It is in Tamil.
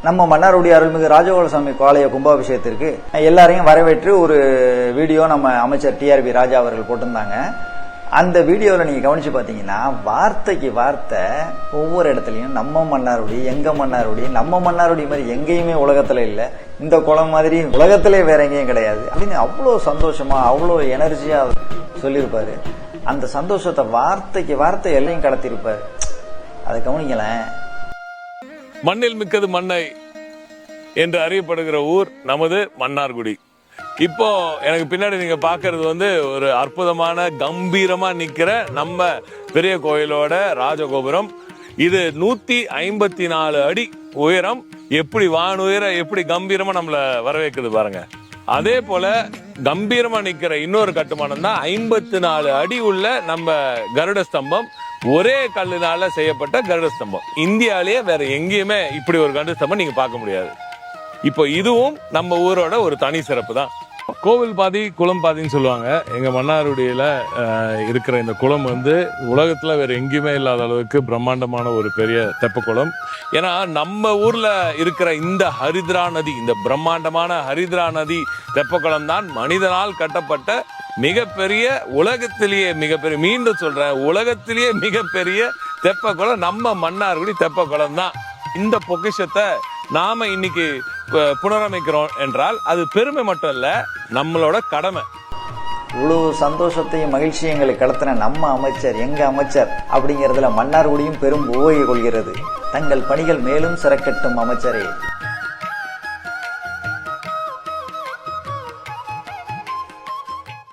நம்ம மன்னார்குடி அருள்மிகு ராஜகோபாலசாமி ஆலய கும்பாபிஷேகத்திற்கு எல்லாரையும் வரவேற்று ஒரு வீடியோ நம்ம அமைச்சர் டிஆர்பி ராஜா அவர்கள் போட்டிருந்தாங்க. அந்த வீடியோவில் நீங்க கவனிச்சு பாத்தீங்கன்னா வார்த்தைக்கு வார்த்தை ஒவ்வொரு இடத்துலயும் நம்ம மன்னார்குடி, எங்க மன்னார்குடி, நம்ம மன்னார்குடி மாதிரி எங்கேயுமே உலகத்துல இல்ல, இந்த குளம் மாதிரி உலகத்திலே வேற எங்கேயும் கிடையாது அப்படின்னு அவ்வளோ சந்தோஷமா அவ்வளோ எனர்ஜியா சொல்லியிருப்பாரு. அந்த சந்தோஷத்தை வார்த்தைக்கு வார்த்தை எல்லையும் கடத்திருப்பாரு. அதை கவனிங்களேன். மண்ணில் மிக்கது மண்ணை என்று அறியப்படுகிற ஊர் நமது மன்னார்குடி. இப்போ எனக்கு பின்னாடி நீங்க பாக்குறது ஒரு அற்புதமான கம்பீரமா நிக்கிற நம்ம பெரிய கோயிலோட ராஜகோபுரம். இது 154 அடி உயரம். எப்படி வானுயர எப்படி கம்பீரமா நம்மள வரவேற்குது பாருங்க. அதே போல கம்பீரமா நிக்கிற இன்னொரு கட்டுமானம் தான் 54 அடி உள்ள நம்ம கருட ஸ்தம்பம். ஒரே கல்லுனால செய்யப்பட்ட கருட ஸ்தம்பம். இந்தியாலேயே வேற எங்கேயுமே இப்படி ஒரு கருட ஸ்தம்பம் நீங்க பார்க்க முடியாது. இப்போ இதுவும் நம்ம ஊரோட ஒரு தனி சிறப்பு தான். கோவில் பாதி குளம் பாதின்னு சொல்லுவாங்க. எங்க மன்னார்குடியில இருக்கிற இந்த குளம் உலகத்துல வேற எங்கேயுமே இல்லாத அளவுக்கு பிரம்மாண்டமான ஒரு பெரிய தெப்ப குளம். ஏன்னா நம்ம ஊர்ல இருக்கிற இந்த ஹரித்ரா நதி, இந்த பிரம்மாண்டமான ஹரித்ரா நதி தெப்ப குளம் தான் மனிதனால் கட்டப்பட்ட மிகப்பெரிய, உலகத்திலேயே மிகப்பெரிய, மீண்டும் சொல்றேன், உலகத்திலேயே மிகப்பெரிய தெப்ப குளம் நம்ம மன்னார்குடி தெப்ப குளம் தான். இந்த பொக்கிஷத்தை நாம இன்னைக்கு புனரமைக்கிறோம் என்றால் அது பெருமை மட்டும் இல்ல, நம்மளோட கடமை. இவ்வளவு சந்தோஷத்தையும் மகிழ்ச்சியும் எங்களுக்கு கடத்தின நம்ம அமைச்சர், எங்க அமைச்சர் அப்படிங்கறதுல மன்னார்குடியும் பெரும் ஓய்வு கொள்கிறது. தங்கள் பணிகள் மேலும் சிறக்கட்டும் அமைச்சரே.